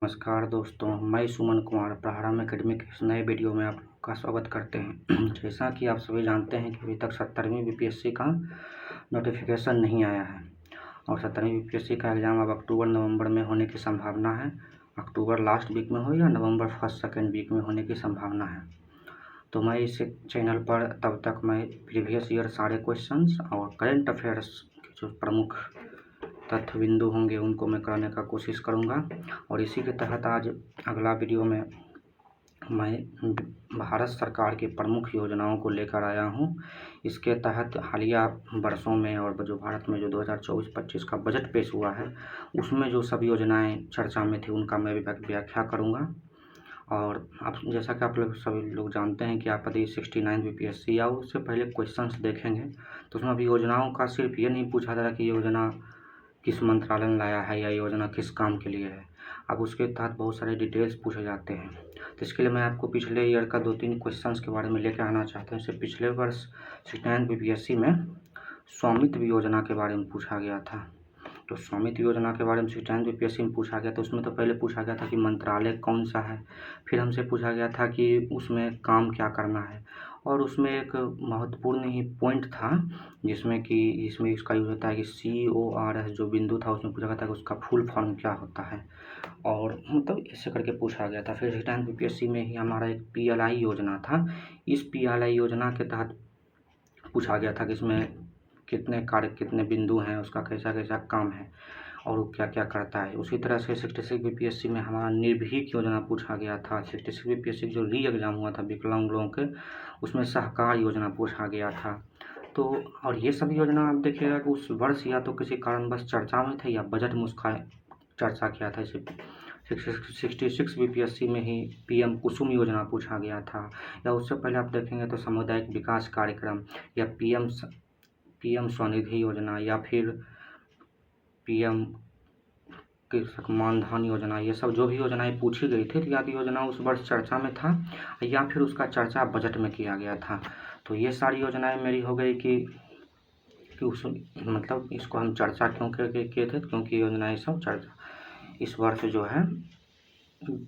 नमस्कार दोस्तों, मैं सुमन कुमार प्रारंभ एकेडमिक इस नए वीडियो में आप लोगों का स्वागत करते हैं। जैसा कि आप सभी जानते हैं कि अभी तक 70वीं बीपीएससी का नोटिफिकेशन नहीं आया है और 70वीं बीपीएससी का एग्ज़ाम अब अक्टूबर-नवंबर में होने की संभावना है। अक्टूबर लास्ट वीक में हो या नवंबर फर्स्ट सेकेंड वीक में होने की संभावना है। तो मैं इस चैनल पर तब तक मैं प्रीवियस ईयर सारे क्वेश्चंस और करेंट अफेयर्स के जो प्रमुख तथ्य बिंदु होंगे उनको मैं कराने का कोशिश करूंगा। और इसी के तहत आज अगला वीडियो में मैं भारत सरकार की प्रमुख योजनाओं को लेकर आया हूं। इसके तहत हालिया वर्षों में और जो भारत में जो 2024-25 का बजट पेश हुआ है उसमें जो सभी योजनाएं चर्चा में थी उनका मैं व्याख्या करूंगा। और आप जैसा कि आप लोग सभी लोग जानते हैं कि आप यदि 69 बीपीएससी या उससे पहले क्वेश्चंस देखेंगे तो उसमें अभी योजनाओं का सिर्फ ये नहीं पूछा जा रहा कि योजना किस मंत्रालय ने लाया है या योजना किस काम के लिए है। अब उसके तहत बहुत सारे डिटेल्स पूछे जाते हैं। तो इसके लिए मैं आपको पिछले ईयर का 2-3 क्वेश्चंस के बारे में लेकर आना चाहता हूँ। इससे पिछले वर्ष 69 बीपीएससी में स्वामित्व योजना के बारे में पूछा गया था। तो स्वामित्व योजना के बारे में 69 बीपीएससी में पूछा गया। तो उसमें तो पहले पूछा गया था कि मंत्रालय कौन सा है, फिर हमसे पूछा गया था कि उसमें काम क्या करना है, और उसमें एक महत्वपूर्ण ही पॉइंट था जिसमें इसका यूज होता है कि CORS जो बिंदु था उसमें पूछा गया था कि उसका फुल फॉर्म क्या होता है, और मतलब ऐसे करके पूछा गया था। फिर 69 बीपीएससी में ही हमारा एक PLI योजना था। इस PLI योजना के तहत पूछा गया था कि इसमें कितने कार्य कितने बिंदु हैं, उसका कैसा कैसा काम है और वो क्या क्या करता है। उसी तरह से 66 बीपीएससी में हमारा निर्भीक योजना पूछा गया था। 66 बीपीएससी जो री एग्ज़ाम हुआ था विकलांग लोगों के, उसमें सहकार योजना पूछा गया था। तो और ये सभी योजना आप देखिएगा कि उस वर्ष या तो किसी कारणवश चर्चा में थे या बजट में उसका चर्चा किया था। इसे 66 बीपीएससी में ही PM कुसुम योजना पूछा गया था, या उससे पहले आप देखेंगे तो सामुदायिक विकास कार्यक्रम या PM स्वनिधि योजना या फिर PM कृषक मानधन योजना, ये सब जो भी योजनाएं पूछी गई थी तो या तो योजना उस वर्ष चर्चा में था या फिर उसका चर्चा बजट में किया गया था। तो ये सारी योजनाएं मेरी हो गई कि उस मतलब इसको हम चर्चा क्यों किए थे, क्योंकि योजनाएं सब चर्चा इस वर्ष जो है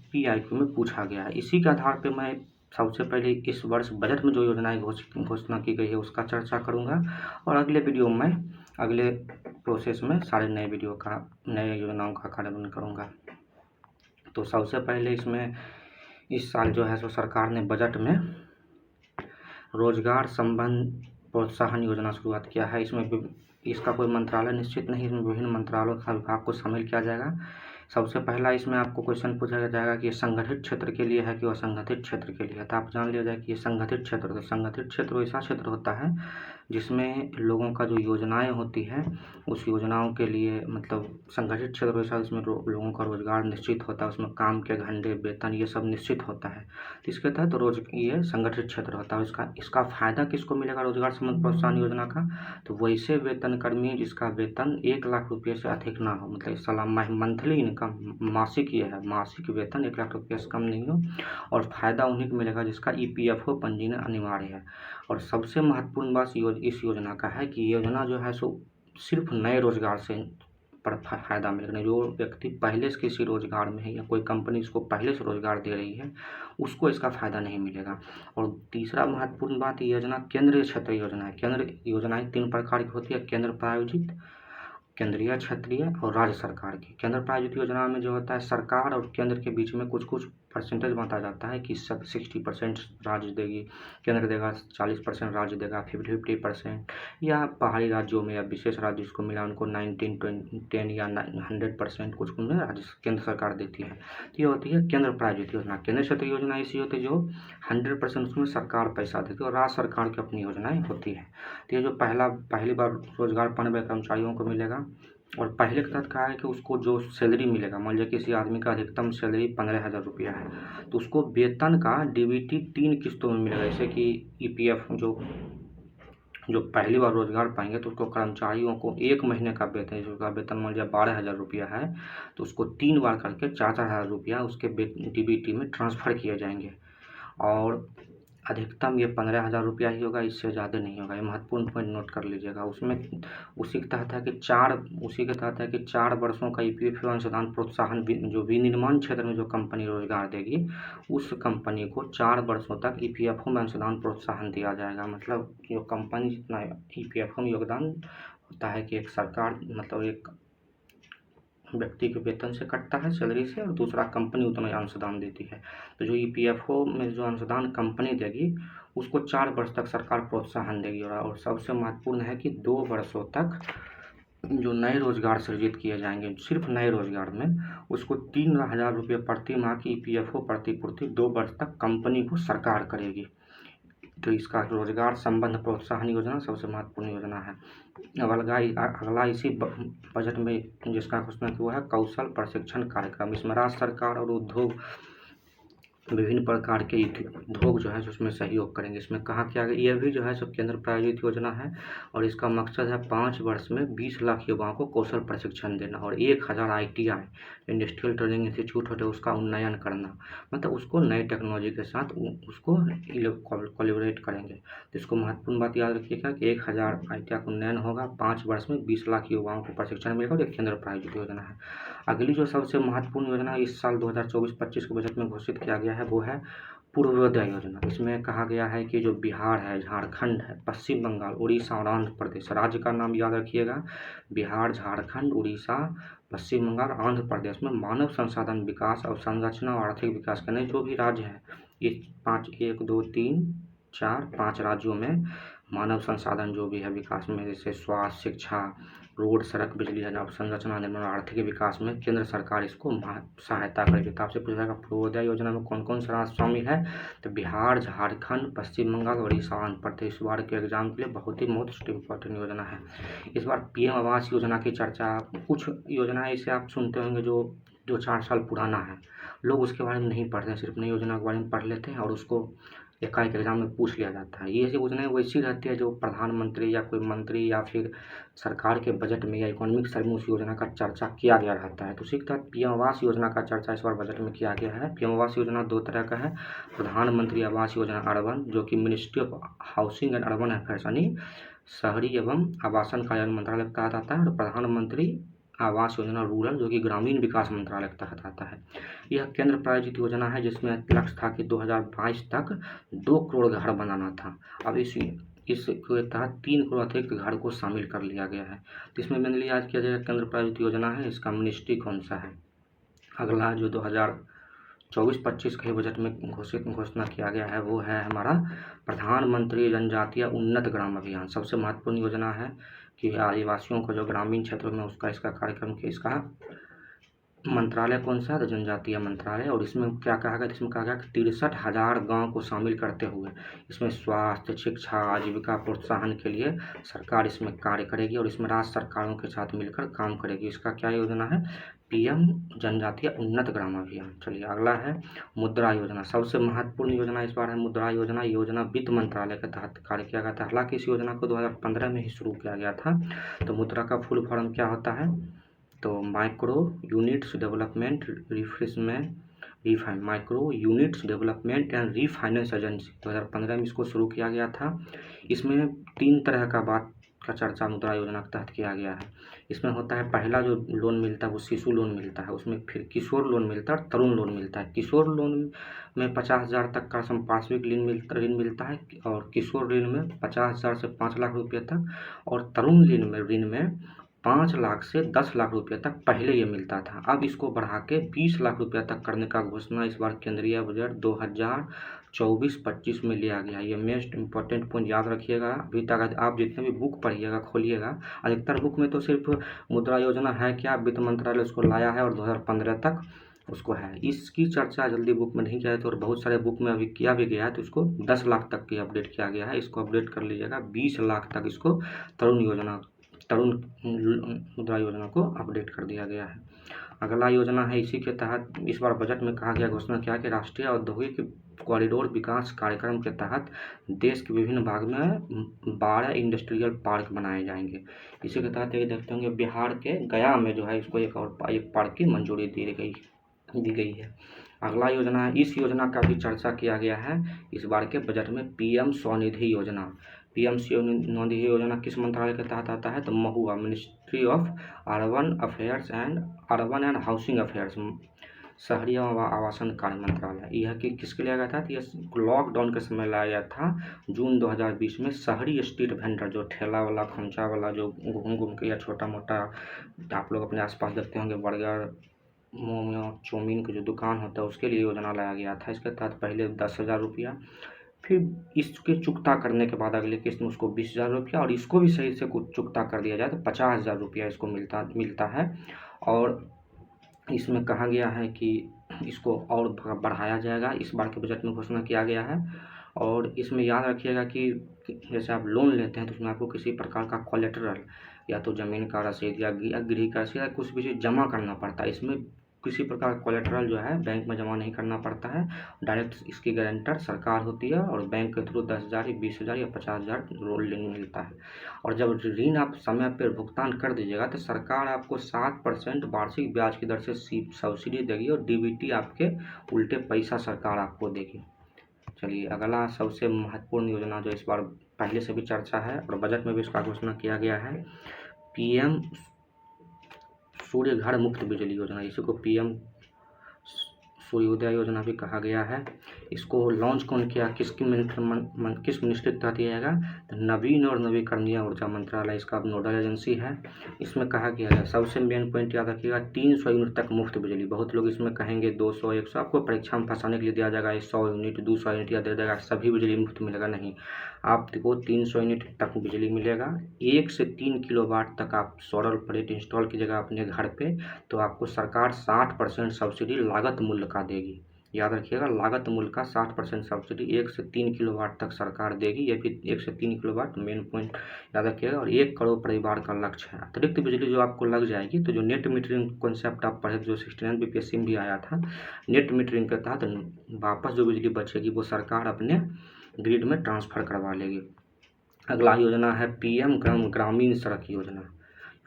PIQ में पूछा गया है। इसी के आधार पर मैं सबसे पहले इस वर्ष बजट में जो योजनाएं घोषणा की गई है उसका चर्चा करूंगा, और अगले वीडियो में अगले प्रोसेस में सारे नए योजनाओं का कार्यान्वयन करूंगा। तो सबसे पहले इसमें इस साल जो है सो सरकार ने बजट में रोजगार संबंध प्रोत्साहन योजना शुरुआत किया है। इसमें इसका कोई मंत्रालय निश्चित नहीं, इसमें विभिन्न मंत्रालयों का विभाग को शामिल किया जाएगा। सबसे पहला इसमें आपको क्वेश्चन पूछा जाएगा कि ये संगठित क्षेत्र के लिए है कि असंगठित क्षेत्र के लिए है। तो आप जान लिया जाए कि ये संगठित क्षेत्र, तो संगठित क्षेत्र ऐसा क्षेत्र होता है जिसमें लोगों का जो योजनाएं होती हैं उस योजनाओं के लिए मतलब संगठित क्षेत्र ऐसा जिसमें लोगों का रोजगार निश्चित होता है, उसमें काम के घंटे वेतन ये सब निश्चित होता है। तो इसके तहत ये संगठित क्षेत्र होता है। इसका फायदा किसको मिलेगा रोजगार संबंध प्रोत्साहन योजना का, तो वैसे वेतन कर्मी जिसका वेतन 1 लाख रुपये से अधिक ना हो, मतलब सालाना मंथली इनकम मासिक ये है, मासिक वेतन 1 लाख रुपये से कम नहीं हो। और फायदा उन्हीं को मिलेगा जिसका EPFO पंजीयन अनिवार्य है। और सबसे महत्वपूर्ण बात इस योजना का है कि योजना जो है सो सिर्फ नए रोजगार से पर फायदा मिलेगा। जो व्यक्ति पहले से किसी रोजगार में है या कोई कंपनी इसको पहले से रोजगार दे रही है उसको इसका फायदा नहीं मिलेगा। और तीसरा महत्वपूर्ण बात, ये योजना केंद्रीय क्षेत्रीय योजना है। केंद्र योजनाएं 3 प्रकार की होती है, केंद्र प्रायोजित, केंद्रीय, क्षेत्रीय और राज्य सरकार की। केंद्र प्रायोजित योजना में जो होता है सरकार और केंद्र के बीच में कुछ परसेंटेज बांटा जाता है कि 60% राज्य देगी, केंद्र देगा 40%, राज्य देगा 50% या पहाड़ी राज्यों में या विशेष राज्य जिसको मिला उनको 19-10 या 100% कुछ में राज्य केंद्र सरकार देती है। तो ये होती है केंद्र प्रायोजित योजना। केंद्र क्षेत्रीय योजना ऐसी होती है जो 100% उसमें सरकार पैसा देती है और राज्य सरकार की अपनी योजनाएं होती है। तो ये जो पहली बार रोजगार पाने वाले कर्मचारियों को मिलेगा, और पहले के तहत कहा है कि उसको जो सैलरी मिलेगा, मान लीजिए किसी आदमी का अधिकतम सैलरी 15,000 रुपया है तो उसको वेतन का DBT 3 किस्तों में मिलेगा। जैसे कि EPF जो पहली बार रोजगार पाएंगे तो उसको कर्मचारियों को 1 महीने का वेतन, उसका वेतन मान लीजिए 12,000 रुपया है तो उसको 3 बार करके 4,000 रुपया उसके DBT में ट्रांसफ़र किए जाएंगे। और अधिकतम ये 15,000 रुपया ही होगा, इससे ज़्यादा नहीं होगा। ये महत्वपूर्ण पॉइंट नोट कर लीजिएगा। उसमें उसी के तहत है कि 4 वर्षों का ईपीएफओ अंशदान प्रोत्साहन जो विनिर्माण क्षेत्र में जो कंपनी रोजगार देगी, उस कंपनी को 4 वर्षों तक ईपीएफओ में अंशदान प्रोत्साहन दिया जाएगा। मतलब जो कंपनी जितना ईपीएफओ में योगदान होता है कि एक सरकार मतलब एक व्यक्ति के वेतन से कटता है, सैलरी से, और दूसरा कंपनी उतना ही अंशदान देती है। तो जो ईपीएफओ में जो अंशदान कंपनी देगी, उसको 4 वर्ष तक सरकार प्रोत्साहन देगी। और सबसे महत्वपूर्ण है कि 2 वर्षों तक जो नए रोजगार सृजित किए जाएंगे, सिर्फ नए रोजगार में, उसको 3,000 रुपये प्रति माह की ईपीएफओ प्रतिपूर्ति 2 वर्ष तक कंपनी को सरकार करेगी। तो इसका रोजगार संबंध प्रोत्साहन योजना सबसे महत्वपूर्ण योजना है। अब अगला इसी बजट में जिसका घोषणा किया है कौशल प्रशिक्षण कार्यक्रम। इसमें राज्य सरकार और उद्योग, विभिन्न प्रकार के उद्योग जो है उसमें सहयोग करेंगे। इसमें कहा क्या गया, यह भी जो है सब केंद्र प्रायोजित योजना है और इसका मकसद है 5 वर्ष में 20 लाख युवाओं को कौशल प्रशिक्षण देना और 1,000 ITI इंडस्ट्रियल ट्रेनिंग इंस्टीट्यूट होते हैं उसका उन्नयन करना। मतलब उसको नई टेक्नोलॉजी के साथ उसको कोलैबोरेट करेंगे। तो इसको महत्वपूर्ण बात याद रखिएगा कि 1,000 ITI का उन्नयन होगा, 5 वर्ष में 20 लाख युवाओं को प्रशिक्षण मिलेगा और एक केंद्र प्रायोजित योजना है। अगली जो सबसे महत्वपूर्ण योजना इस साल 2024-25 के बजट में घोषित किया गया है वो है पूर्वोदय योजना। इसमें कहा गया है कि जो बिहार है, झारखंड है, पश्चिम बंगाल, उड़ीसा और आंध्र प्रदेश, राज्य का नाम याद रखिएगा, बिहार, झारखंड, उड़ीसा, पश्चिम बंगाल, आंध्र प्रदेश में मानव संसाधन विकास और संरचना और आर्थिक विकास करने जो भी राज्य है, इस 1 2 3 4 5 राज्यों में मानव संसाधन जो भी है विकास में, जैसे स्वास्थ्य, शिक्षा, रोड, सड़क, बिजली, अवसंरचना, निर्माण, आर्थिक विकास में केंद्र सरकार इसको सहायता करेगी। तो आपसे पूछा जाएगा पूर्वोदय योजना में कौन कौन सा राज्य शामिल है, तो बिहार, झारखंड, पश्चिम बंगाल, उड़ीसा, आंध्र प्रदेश। इस बार के एग्जाम के लिए बहुत ही मोस्ट इम्पोर्टेंट योजना है। इस बार PM आवास योजना की चर्चा, कुछ योजनाएं इसे आप सुनते होंगे जो 4 साल पुराना है, लोग उसके बारे में नहीं पढ़ते हैं, सिर्फ नई योजना के बारे में पढ़ लेते हैं और उसको एकाएक एग्जाम में पूछ लिया जाता है। ये योजनाएं वैसी रहती है जो प्रधानमंत्री या कोई मंत्री या फिर सरकार के बजट में या इकोनॉमिक सर्वे में उस योजना का चर्चा किया गया रहता है। तो उसी के तहत PM आवास योजना का चर्चा इस बार बजट में किया गया है। PM आवास योजना 2 तरह का है, प्रधानमंत्री आवास योजना अर्बन जो कि ministry of housing and urban affairs यानी शहरी एवं आवासन कार्यालय मंत्रालय के तहत आता है, और प्रधानमंत्री आवास योजना रूरल जो कि ग्रामीण विकास मंत्रालय के तहत आता है। यह केंद्र प्रायोजित योजना है जिसमें लक्ष्य था कि 2022 तक 2 करोड़ घर बनाना था। अब इसके तहत 3 करोड़ अतिरिक्त घर को शामिल कर लिया गया है। तो इसमें मेनली आज किया जाएगा केंद्र प्रायोजित योजना है, इसका मिनिस्ट्री कौन सा है। अगला जो 2024-25 के बजट में घोषणा किया गया है वो है हमारा प्रधानमंत्री जनजातीय उन्नत ग्राम अभियान। सबसे महत्वपूर्ण योजना है कि आदिवासियों को जो ग्रामीण क्षेत्रों में इसका कार्यक्रम के इसका मंत्रालय कौन सा है, तो जनजातीय मंत्रालय। और इसमें क्या कहा गया, इसमें कहा गया कि 63,000 गाँव को शामिल करते हुए इसमें स्वास्थ्य, शिक्षा, आजीविका प्रोत्साहन के लिए सरकार इसमें कार्य करेगी और इसमें राज्य सरकारों के साथ मिलकर काम करेगी। इसका क्या योजना है, PM जनजातीय उन्नत ग्राम अभियान। चलिए अगला है मुद्रा योजना। सबसे महत्वपूर्ण योजना इस बार है मुद्रा योजना। योजना वित्त मंत्रालय के तहत कार्य किया गया था। हालांकि इस योजना को 2015 में ही शुरू किया गया था। तो मुद्रा का फुल फॉर्म क्या होता है, तो micro units development micro units development and refinance agency 2015 में इसको शुरू किया गया था। इसमें 3 तरह का बात का चर्चा मुद्रा योजना के तहत किया गया है। इसमें होता है पहला जो लोन मिलता है वो शिशु लोन मिलता है, उसमें फिर किशोर लोन मिलता है और तरुण लोन मिलता है। किशोर लोन में 50,000 तक का संपार्श्विक ऋण मिलता है और किशोर ऋण में 50,000 से 5 लाख रुपये तक, और तरुण ऋण में 5 लाख से 10 लाख रुपये तक पहले ये मिलता था। अब इसको बढ़ा के 20 लाख रुपये तक करने का घोषणा इस बार केंद्रीय बजट 2024-25 में लिया गया। ये मोस्ट इम्पोर्टेंट पॉइंट याद रखिएगा। अभी तक आप जितने भी बुक पढ़िएगा खोलिएगा, अधिकतर बुक में तो सिर्फ मुद्रा योजना है क्या, वित्त मंत्रालय उसको लाया है और 2015 तक उसको है। इसकी चर्चा जल्दी बुक में नहीं किया है तो और बहुत सारे बुक में अभी किया भी गया है, तो इसको 10 लाख तक की अपडेट किया गया है। इसको अपडेट कर लीजिएगा। 20 लाख तक इसको तरुण मुद्रा योजना को अपडेट कर दिया गया है। अगला योजना है इसी के तहत इस बार बजट में कहा गया, घोषणा किया कि राष्ट्रीय औद्योगिक कॉरिडोर विकास कार्यक्रम के तहत देश के विभिन्न भाग में 12 इंडस्ट्रियल पार्क बनाए जाएंगे। इसी के तहत ये देखते होंगे बिहार के गया में जो है इसको एक पार्क की मंजूरी दी गई। दी गई है। अगला योजना है, इस योजना का भी चर्चा किया गया है इस बार के बजट में, पीएम स्वनिधि योजना। पीएम स्वनिधि योजना किस मंत्रालय के तहत आता है? तो MoHUA, ministry of urban affairs and urban and housing affairs, शहरी एवं आवासन कार्य मंत्रालय। यह कि किसके लिए गया था? तो यह लॉकडाउन के समय लाया गया था जून 2020 में। शहरी स्ट्रीट वेंडर, जो ठेला वाला, खमचा वाला, जो घूम घूम के या छोटा मोटा आप लोग अपने आसपास देखते होंगे, बर्गर, मोमो, चाउमीन की जो दुकान होता है, उसके लिए योजना लाया गया था। इसके तहत पहले 10,000 रुपया, फिर इसके चुकता करने के बाद अगले किस्त में उसको 20,000 रुपया, और इसको भी सही से कुछ चुकता कर दिया जाए तो 50,000 रुपया इसको मिलता है। और इसमें कहा गया है कि इसको और बढ़ाया जाएगा, इस बार के बजट में घोषणा किया गया है। और इसमें याद रखिएगा कि जैसे आप लोन लेते हैं तो उसमें आपको किसी प्रकार का कोलेटरल, या तो ज़मीन का रसीद या गृह का रसीद या कुछ भी चीज़ जमा करना पड़ता है। इसमें किसी प्रकार का कोलेटरल जो है बैंक में जमा नहीं करना पड़ता है, डायरेक्ट इसकी गारंटर सरकार होती है, और बैंक के थ्रू 10,000 या 20,000 या 50,000 लोन मिलता है। और जब ऋण आप समय पर भुगतान कर दीजिएगा तो सरकार आपको 7% वार्षिक ब्याज की दर से सब्सिडी देगी, और डीबीटी आपके उल्टे पैसा सरकार आपको देगी। चलिए, अगला सबसे महत्वपूर्ण योजना जो इस बार पहले से भी चर्चा है और बजट में भी इसका घोषणा किया गया है, पीएम सूर्य घर मुफ्त बिजली योजना, इसी को पीएम सूर्योदय योजना भी कहा गया है। इसको लॉन्च कौन किया, किस मिनिस्ट्री के तहत किया जाएगा? तो नवीन और नवीकरणीय ऊर्जा मंत्रालय इसका नोडल एजेंसी है। इसमें कहा गया है, सबसे मेन पॉइंट याद रखिएगा, 300 यूनिट तक मुफ्त बिजली। बहुत लोग इसमें कहेंगे 200, 100, आपको परीक्षा में फंसाने के लिए दिया जाएगा 100 यूनिट, 200 यूनिट या दे देगा सभी बिजली मुफ्त मिलेगा, नहीं। आपको 300 यूनिट तक बिजली मिलेगा। 1 से 3 किलोवाट तक आप सोलर प्लेट इंस्टॉल कीजिएगा अपने घर पे, तो आपको सरकार 60% सब्सिडी लागत मूल्य का देगी। याद रखिएगा, लागत मूल्य का 60% सब्सिडी 1 से 3 किलोवाट तक सरकार देगी। ये भी 1 से 3 किलोवाट मेन पॉइंट याद रखिएगा। और 1 करोड़ परिवार का लक्ष्य है। अतिरिक्त बिजली जो आपको लग जाएगी, तो जो नेट मीटरिंग कॉन्सेप्ट आप पढ़े, जो 69 बीपीएससी में भी आया था, नेट मीटरिंग के तहत वापस जो बिजली बचेगी वो सरकार अपने ग्रिड में ट्रांसफ़र करवा लेगी। अगला योजना है पीएम ग्रामीण सड़क योजना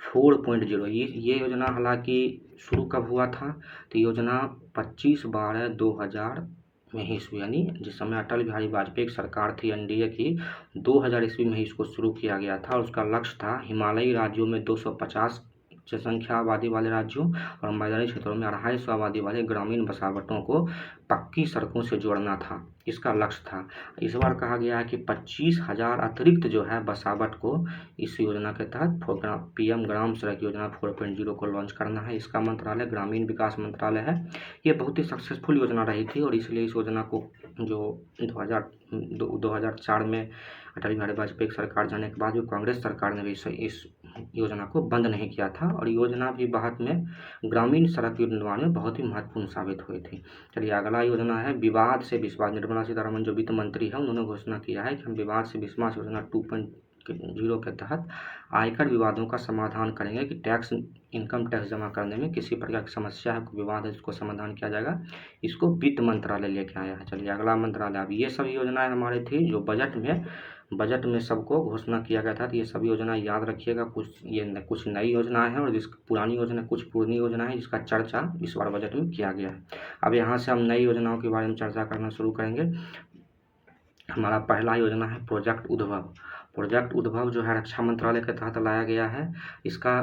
4.0। ये योजना हालांकि शुरू कब हुआ था? तो योजना 25/12/2000 में ही शुरू, यानी जिस समय अटल बिहारी वाजपेयी की सरकार थी एनडीए की, 2000 ईस्वी में ही इसको शुरू किया गया था। और उसका लक्ष्य था हिमालयी राज्यों में 250 जनसंख्या आबादी वाले राज्यों और मैदानी क्षेत्रों में 250 आबादी वाले ग्रामीण बसावटों को पक्की सड़कों से जोड़ना था, इसका लक्ष्य था। इस बार कहा गया है कि 25,000 अतिरिक्त जो है बसावट को इस योजना के तहत पीएम ग्राम सड़क योजना 4.0 को लॉन्च करना है। इसका मंत्रालय ग्रामीण विकास मंत्रालय है। ये बहुत ही सक्सेसफुल योजना रही थी, और इसलिए इस योजना को जो 2004 में अटल बिहारी वाजपेयी की सरकार जाने के बाद भी कांग्रेस सरकार ने भी इस योजना को बंद नहीं किया था, और योजना भी बाद में ग्रामीण सड़क निर्माण में बहुत ही महत्वपूर्ण साबित हुई थी। चलिए, अगला योजना है विवाद से विश्वास। निर्मला सीतारमण जो वित्त मंत्री है, उन्होंने घोषणा किया है कि हम विवाद से विश्वास योजना 2.0 के तहत आयकर विवादों का समाधान करेंगे, कि इनकम टैक्स जमा करने में किसी प्रकार की समस्या है, विवाद है, इसको समाधान किया जाएगा। इसको वित्त मंत्रालय लेके आया है। चलिए, अगला मंत्रालय, अब ये सभी योजनाएं हमारी थी जो बजट में सबको घोषणा किया गया था। तो ये सभी योजना याद रखिएगा, कुछ नई योजनाएं हैं और पुरानी योजना, कुछ पुरानी योजना है जिसका चर्चा इस बार बजट में किया गया है। अब यहाँ से हम नई योजनाओं के बारे में चर्चा करना शुरू करेंगे। हमारा पहला योजना है प्रोजेक्ट उद्भव। प्रोजेक्ट उद्भव जो है रक्षा मंत्रालय के तहत लाया गया है। इसका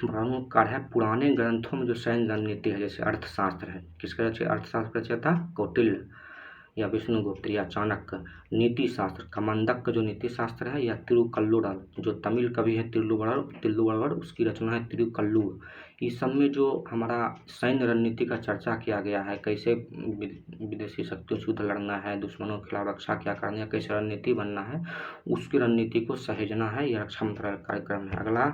प्रमुख कार्य है पुराने ग्रंथों में जो सैन्य रणनीति है, जैसे अर्थशास्त्र है, किसका अर्थशास्त्र रचयिता कौटिल्य या विष्णुगुप्त या चाणक्य। नीति शास्त्र, कमंडक जो नीति शास्त्र है, या तिरुकल्लुर जो तमिल कवि है तिरुवल्लुवर, उसकी रचना है तिरुकल्लुर। इस सब में जो हमारा सैन्य रणनीति का चर्चा किया गया है, कैसे विदेशी शक्तियों से युद्ध लड़ना है, दुश्मनों के खिलाफ रक्षा क्या करनी है, कैसे रणनीति बनना है, उसकी रणनीति को सहेजना है, यह रक्षा मंत्रालय का कार्यक्रम है। अगला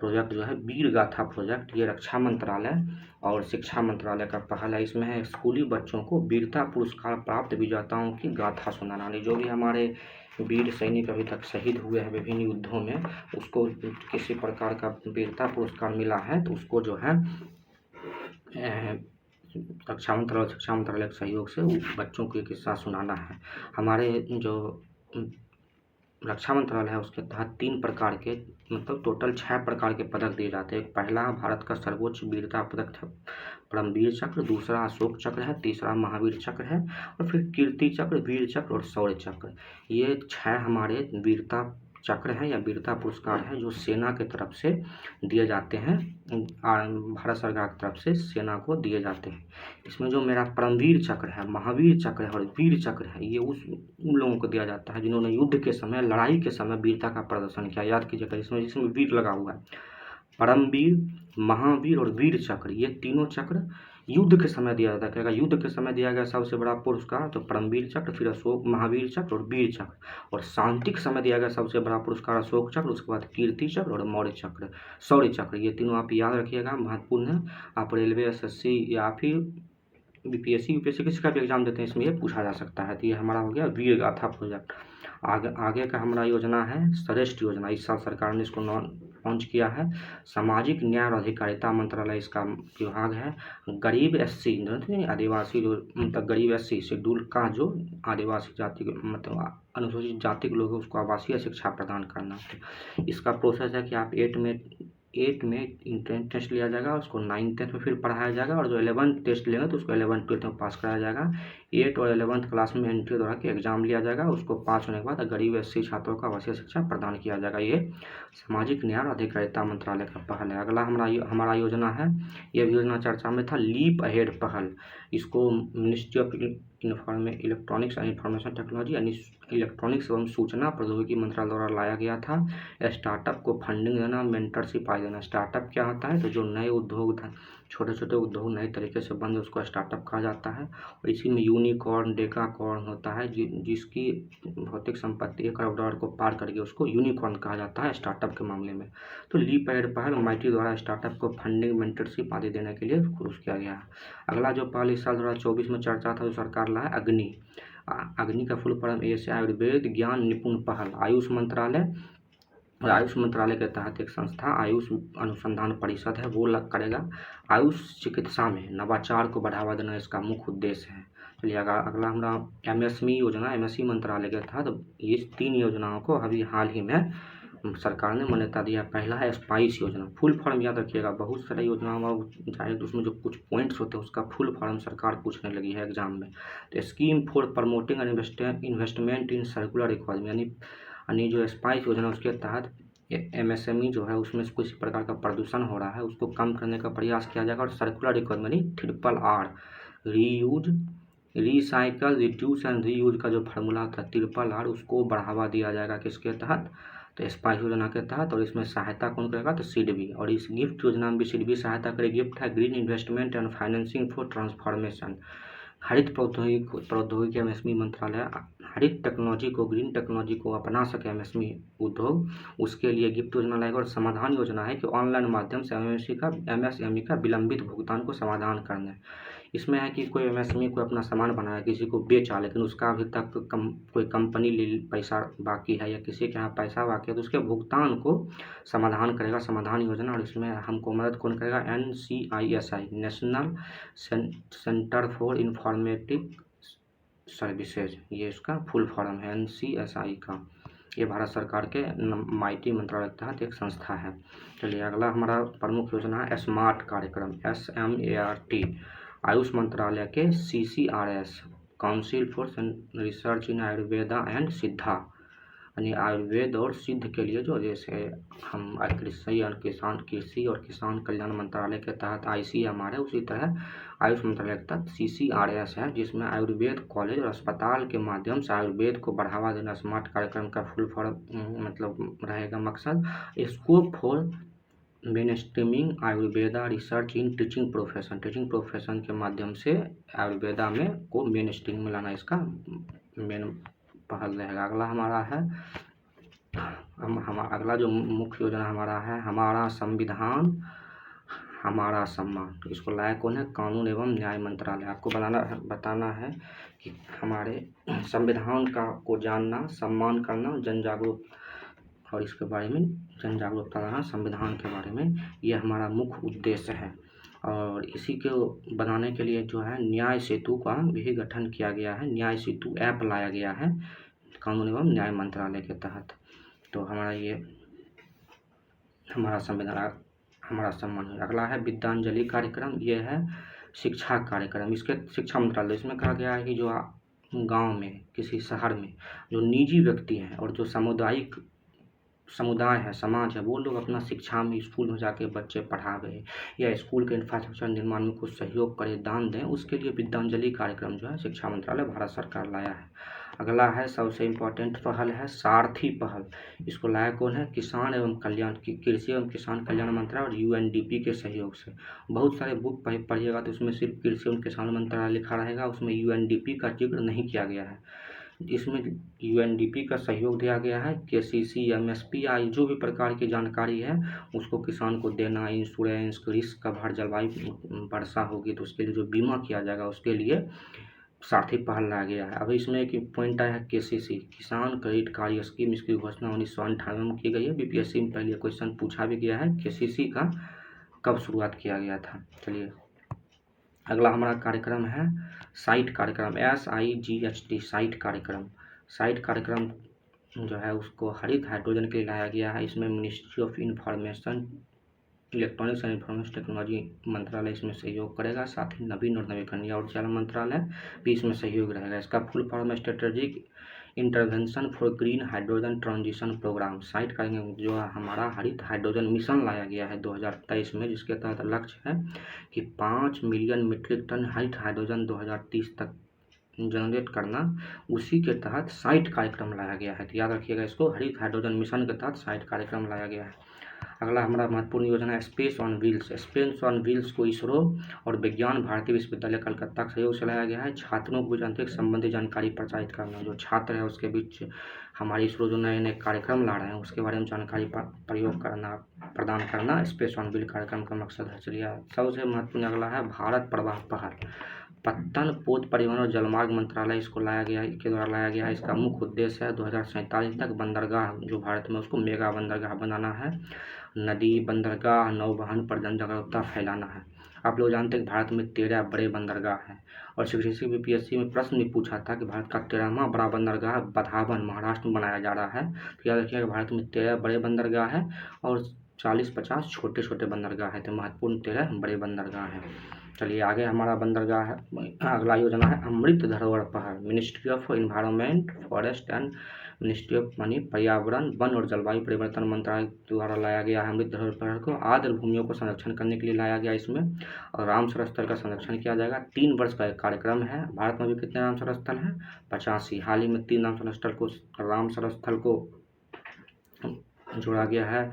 प्रोजेक्ट जो है वीर गाथा प्रोजेक्ट, ये रक्षा मंत्रालय और शिक्षा मंत्रालय का पहल है। इसमें है स्कूली बच्चों को वीरता पुरस्कार प्राप्त विजेताओं की गाथा सुनाना, जो भी हमारे वीर सैनिक अभी तक शहीद हुए हैं विभिन्न युद्धों में, उसको किसी प्रकार का वीरता पुरस्कार मिला है, तो उसको जो है रक्षा मंत्रालय शिक्षा मंत्रालय के सहयोग से बच्चों को एक किस्सा सुनाना है। हमारे जो रक्षा मंत्रालय है उसके तहत 3 प्रकार के मतलब टोटल 6 प्रकार के पदक दिए जाते हैं। पहला भारत का सर्वोच्च वीरता पदक है परमवीर चक्र, दूसरा अशोक चक्र है, तीसरा महावीर चक्र है और फिर कीर्ति चक्र, वीर चक्र और शौर्य चक्र। ये 6 हमारे वीरता चक्र है या वीरता पुरस्कार है जो सेना की तरफ से दिए जाते हैं, भारत सरकार की तरफ से सेना को दिए जाते हैं। इसमें जो मेरा परमवीर चक्र है, महावीर चक्र है और वीर चक्र है, ये उन लोगों को दिया जाता है जिन्होंने युद्ध के समय, लड़ाई के समय वीरता का प्रदर्शन किया। याद कीजिएगा, जिसमें वीर लगा हुआ है। परमवीर, महावीर और वीर चक्र, ये तीनों चक्र युद्ध के समय दिया जाता है। क्या युद्ध के समय दिया गया सबसे बड़ा पुरस्कार तो परमवीर चक्र, फिर अशोक, महावीर चक्र और वीर चक्र। और शांति के समय दिया गया सबसे बड़ा पुरस्कार अशोक चक्र, उसके बाद कीर्ति चक्र और मौर्य चक्र, शौर्य चक्र। ये तीनों आप याद रखिएगा, महत्वपूर्ण है। आप रेलवे, एसएससी या फिर बीपीएससी, यूपीएससी किसी का भी एग्जाम देते हैं, इसमें ये पूछा जा सकता है। तो ये हमारा हो गया वीर गाथा प्रोजेक्ट। आगे का हमारा योजना है श्रेष्ठ योजना। इस साल सरकार ने इसको लॉन्च किया है। सामाजिक न्याय और अधिकारिता मंत्रालय इसका विभाग है। गरीब एससी, आदिवासी, जो मतलब गरीब एससी शेड्यूल का जो आदिवासी जाति मतलब अनुसूचित जाति के लोग हैं उसको आवासीय शिक्षा प्रदान करना है। इसका प्रोसेस है कि आप 8 में इंट्रेंस टेस्ट लिया जाएगा, उसको 9th 10th में फिर पढ़ाया जाएगा और जो 11th टेस्ट लेंगे तो उसको 11th 12th में पास कराया जाएगा। 8 और 11th क्लास में एंट्री द्वारा के एग्जाम लिया जाएगा, उसको पास होने के बाद गरीब एससी छात्रों को आवासीय शिक्षा प्रदान किया जाएगा। ये सामाजिक न्याय और अधिकारिता मंत्रालय का पहल है। अगला हमारा योजना है, यह योजना चर्चा में था, लीप अहेड पहल। इसको ministry of electronics and information technology यानी इलेक्ट्रॉनिक्स एवं सूचना प्रौद्योगिकी मंत्रालय द्वारा लाया गया था। स्टार्टअप को फंडिंग देना, मेंटरशिप आय देना। स्टार्टअप क्या होता है तो जो नए उद्योग, छोटे छोटे उद्योग नए तरीके से बंद, उसको स्टार्टअप कहा जाता है। और इसी में यूनिकॉर्न, डेकाकॉर्न होता है, जिसकी भौतिक संपत्ति $1 करोड़ को पार करके उसको यूनिकॉर्न कहा जाता है स्टार्टअप के मामले में। तो लीप अहेड पहल माइटी द्वारा स्टार्टअप को फंडिंग, मेंटरशिप आदि देने के लिए शुरू किया गया है। अगला जो पहल इस साल 2024 में चर्चा था, जो सरकार लाया अग्नि। अग्नि का फुल फॉर्म एएसआई आयुर्वेद ज्ञान निपुण पहल। आयुष मंत्रालय और आयुष मंत्रालय के तहत एक संस्था आयुष अनुसंधान परिषद है, वो करेगा। आयुष चिकित्सा में नवाचार को बढ़ावा देना इसका मुख्य उद्देश्य है। चलिए अगला हमारा एमएसएमई योजना। एमएसएमई मंत्रालय के तहत ये 3 योजनाओं को अभी हाल ही में सरकार ने मान्यता दिया। पहला है स्पाइस योजना। फुल फॉर्म याद रखिएगा, बहुत सारी योजनाओं चाहे उसमें जो कुछ पॉइंट्स होते हैं उसका फुल फॉर्म सरकार पूछने लगी है एग्जाम में। तो scheme for promoting and investment in circular economy, यानी जो स्पाइस योजना उसके तहत एमएसएमई जो है उसमें किसी प्रकार का प्रदूषण हो रहा है उसको कम करने का प्रयास किया जाएगा। और circular economy, RRR, reuse, recycle, reduce and reuse का जो फार्मूला था RRR, उसको बढ़ावा दिया जाएगा किसके तहत तो स्पाइस योजना के तहत। और इसमें सहायता कौन करेगा तो सिडबी। और इस गिफ्ट योजना में भी सिडबी सहायता करेगी। गिफ्ट है green investment and financing for transformation. हरित प्रौद्योगिकी एमएसएमई मंत्रालय हरित टेक्नोलॉजी को, ग्रीन टेक्नोलॉजी को अपना सके एमएसएमई उद्योग, उसके लिए गिफ्ट योजना लाएगा। और समाधान योजना है कि ऑनलाइन माध्यम से एमएसएमई का विलंबित भुगतान को समाधान करना है। इसमें है कि कोई एमएसएमई कोई अपना सामान बनाया, किसी को बेचा, लेकिन उसका अभी तक कोई कंपनी पैसा बाकी है या किसी के यहाँ पैसा बाकी है तो उसके भुगतान को समाधान करेगा समाधान योजना। और इसमें हमको मदद कौन करेगा, NCISI, national centre for informative services, ये इसका फुल फॉर्म है NCSI का। ये भारत सरकार के माइटी मंत्रालय के तहत एक संस्था है। चलिए अगला हमारा प्रमुख योजना है स्मार्ट कार्यक्रम, SMART। आयुष मंत्रालय के CCRS, council for research in Ayurveda and सिद्धा, यानी आयुर्वेद और सिद्ध के लिए जो, जैसे हम कृषि और किसान कल्याण मंत्रालय के तहत ICMR है, उसी तरह आयुष मंत्रालय के तहत CCRS है, जिसमें आयुर्वेद कॉलेज और अस्पताल के माध्यम से आयुर्वेद को बढ़ावा देना स्मार्ट कार्यक्रम का फुल फॉर्म मतलब रहेगा मकसद। Scope for mainstreaming Ayurveda research in teaching profession के माध्यम से आयुर्वेदा में को मेन स्ट्रीम में लाना इसका मेन पहल रहेगा। अगला हमारा है अगला जो मुख्य योजना हमारा है, हमारा संविधान हमारा सम्मान। इसको लाया कौन है, कानून एवं न्याय मंत्रालय। आपको बताना है कि हमारे संविधान को जानना, सम्मान करना, जन जागरूक और इसके बारे में जन जागरूकता लाना संविधान के बारे में, ये हमारा मुख्य उद्देश्य है। और इसी को बनाने के लिए जो है न्याय सेतु का भी गठन किया गया है। न्याय सेतु ऐप लाया गया है कानून एवं न्याय मंत्रालय के तहत। तो हमारा संविधान हमारा सम्मान है। अगला है विद्यांजलि कार्यक्रम, ये है शिक्षा कार्यक्रम, इसके शिक्षा मंत्रालय। इसमें कहा गया है कि जो गांव में, किसी शहर में जो निजी व्यक्ति हैं और जो सामुदायिक समुदाय है, समाज है, वो लोग अपना शिक्षा में स्कूल में जाके बच्चे पढ़ावे या स्कूल के इंफ्रास्ट्रक्चर निर्माण में कुछ सहयोग करे, दान दें, उसके लिए विद्यांजलि कार्यक्रम जो है शिक्षा मंत्रालय भारत सरकार लाया है। अगला है सबसे इम्पोर्टेंट पहल है सारथी पहल। इसको लाया कौन है? किसान एवं कल्याण कृषि एवं किसान कल्याण मंत्रालय और यूएनडीपी के सहयोग से। बहुत सारे बुक पढ़िएगा तो उसमें सिर्फ कृषि एवं किसान मंत्रालय लिखा रहेगा, उसमें यूएनडीपी का जिक्र नहीं किया गया है। इसमें यूएनडीपी का सहयोग दिया गया है। केसीसी, एमएसपी जो भी प्रकार की जानकारी है उसको किसान को देना, इंश्योरेंस, रिस्क कवर, जलवायु वर्षा होगी तो उसके लिए जो बीमा किया जाएगा उसके लिए सारथी पहल लाया गया है। अब इसमें एक पॉइंट आया है केसीसी, किसान क्रेडिट कार्ड स्कीम। इसकी घोषणा 1998 में की गई है। बीपीएससी में पहले क्वेश्चन पूछा भी गया है, केसीसी का कब शुरुआत किया गया था। चलिए अगला हमारा कार्यक्रम है साइट कार्यक्रम, SIGHT साइट कार्यक्रम। साइट कार्यक्रम जो है उसको हरित हाइड्रोजन के लिए लाया गया है। इसमें ministry of information, electronics and information technology मंत्रालय इसमें सहयोग करेगा, साथ ही नवीन और नवीकरणीय ऊर्जा मंत्रालय भी इसमें सहयोग रहेगा। इसका full form strategic intervention for green hydrogen transition programme. SIGHT कार्यक्रम जो हमारा हरित हाइड्रोजन मिशन लाया गया है 2023 में, जिसके तहत लक्ष्य है कि 5 मिलियन मीट्रिक टन हरित हाइड्रोजन 2030 तक जनरेट करना। उसी के तहत साइट कार्यक्रम लाया गया है। तो याद रखिएगा इसको, हरित हाइड्रोजन मिशन के तहत साइट कार्यक्रम लाया गया है। अगला हमारा महत्वपूर्ण योजना है space on wheels. Space on wheels को इसरो और विज्ञान भारती विश्वविद्यालय कलकत्ता के सहयोग से लाया गया है। छात्रों को अंतरिक्ष संबंधी जानकारी प्रचारित करना, जो छात्र है उसके बीच हमारी इसरो जो नए नए कार्यक्रम ला रहे हैं उसके बारे में जानकारी प्रदान करना स्पेस ऑन व्हील कार्यक्रम का मकसद है। चलिए सबसे महत्वपूर्ण अगला है भारत प्रवाह पहल। पत्तन पोत परिवहन और जलमार्ग मंत्रालय इसको के द्वारा लाया गया है। इसका मुख्य उद्देश्य है 2047 तक बंदरगाह जो भारत में उसको मेगा बंदरगाह बनाना है। नदी, बंदरगाह, नौवहन पर जन जागरूकता फैलाना है। आप लोग जानते हैं कि भारत में 13 बड़े बंदरगाह हैं और बीपीएससी में प्रश्न भी पूछा था कि भारत का 13वां बड़ा बंदरगाह बधावन महाराष्ट्र में बनाया जा रहा है। तो याद रखिएगा भारत में 13 बड़े बंदरगाह है और 40-50 छोटे छोटे बंदरगाह है। तो महत्वपूर्ण 13 बड़े बंदरगाह हैं। चलिए आगे हमारा बंदरगाह है, अगला योजना है अमृत धरोहर पहल। Ministry of environment, forest and ministry of पर्यावरण, वन और जलवायु परिवर्तन मंत्रालय द्वारा लाया गया है। अमृत धरोहर पहल को आर्द्र भूमियों को संरक्षण करने के लिए लाया गया इसमें, और रामसर स्थल का संरक्षण किया जाएगा। 3 वर्ष का एक कार्यक्रम है। भारत में भी कितने रामसर स्थल हैं? 85। हाल ही में 3 रामसर स्थल को जोड़ा गया है,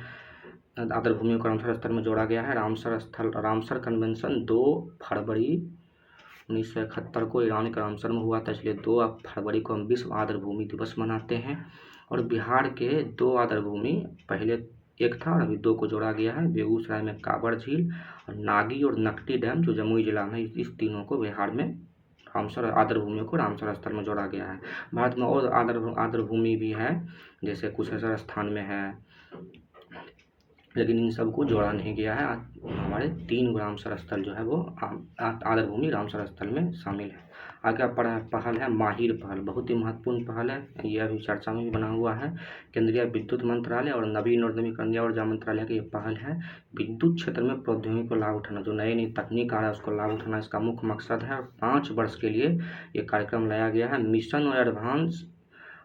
आर्द्र भूमियों को रामसर स्थल में जोड़ा गया है। रामसर कन्वेंशन 2 फरवरी 1971 को ईरान के रामसर में हुआ था, इसलिए 2 फरवरी को हम विश्व आर्द्र भूमि दिवस मनाते हैं। और बिहार के 2 आर्द्र भूमि, पहले एक था और अभी 2 को जोड़ा गया है। बेगूसराय में कांवड़ झील और नागी और नकटी डैम जो जमुई जिला में, इस तीनों को बिहार में रामसर आर्द्र भूमियों को रामसर स्थल में जोड़ा गया है। भारत में और आर्द्र भूमि भी है, जैसे कुशेश्वर स्थान में है, लेकिन इन सबको जोड़ा नहीं गया है। हमारे 3 रामसर स्थल जो है वो आर्द्र भूमि रामसर स्थल में शामिल है। आगे पहल है माहिर पहल, बहुत ही महत्वपूर्ण पहल है। यह अभी चर्चा में भी बना हुआ है। केंद्रीय विद्युत मंत्रालय और नवीन और नवीकरणीय ऊर्जा मंत्रालय की ये पहल है। विद्युत क्षेत्र में प्रौद्योगिकी को लाभ उठाना, जो नई नई तकनीक आ रहा है उसको लाभ उठाना इसका मुख्य मकसद है। 5 वर्ष के लिए ये कार्यक्रम लाया गया है। मिशन और एडवांस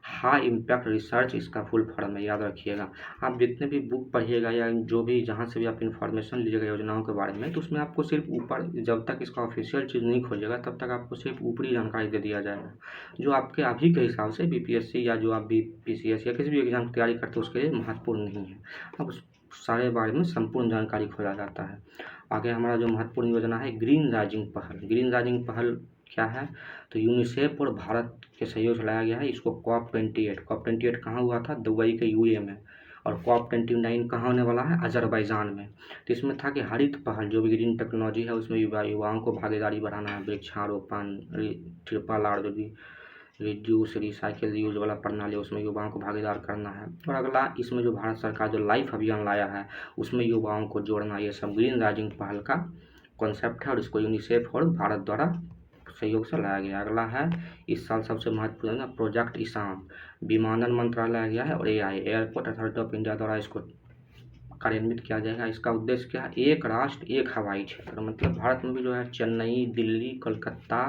हाई इम्पैक्ट रिसर्च इसका फुल फॉर्म है, याद रखिएगा। आप जितने भी बुक पढ़िएगा या जो भी जहाँ से भी आप इन्फॉर्मेशन लीजिएगा योजनाओं के बारे में, तो उसमें आपको सिर्फ ऊपर, जब तक इसका ऑफिशियल चीज़ नहीं खोजिएगा तब तक आपको सिर्फ ऊपरी जानकारी दे दिया जाएगा, जो आपके अभी के हिसाब से बीपीएससी या जो आप बीपीसीएस या किसी भी एग्जाम की तैयारी करते हो उसके लिए महत्वपूर्ण नहीं है। अब उस सारे बारे में संपूर्ण जानकारी खोजा जाता है। आगे हमारा जो महत्वपूर्ण योजना है ग्रीन राइजिंग पहल। ग्रीन राइजिंग पहल क्या है? तो यूनिसेफ और भारत के सहयोग से लाया गया है। इसको COP28 कहाँ हुआ था? दुबई के UAE में। और COP29 कहाँ होने वाला है? अजरबैजान में। तो इसमें था कि हरित पहल जो भी ग्रीन टेक्नोलॉजी है उसमें युवाओं को भागीदारी बढ़ाना है, वृक्षारोपण, RR रिड्यूस, रिसाइकिल, यूज वाला प्रणाली, उसमें युवाओं को भागीदार करना है। और अगला इसमें जो भारत सरकार जो लाइफ अभियान लाया है उसमें युवाओं को जोड़ना, ये सब ग्रीन राइजिंग पहल का कॉन्सेप्ट है और इसको यूनिसेफ और भारत द्वारा सहयोग से लाया गया। अगला है इस साल सबसे महत्वपूर्ण योजना प्रोजेक्ट ईशान, विमानन मंत्रालय लाया गया है और AI airport authority of India द्वारा इसको कार्यान्वित किया जाएगा। इसका उद्देश्य क्या है? एक राष्ट्र एक हवाई क्षेत्र, मतलब भारत में भी जो है चेन्नई, दिल्ली, कोलकाता,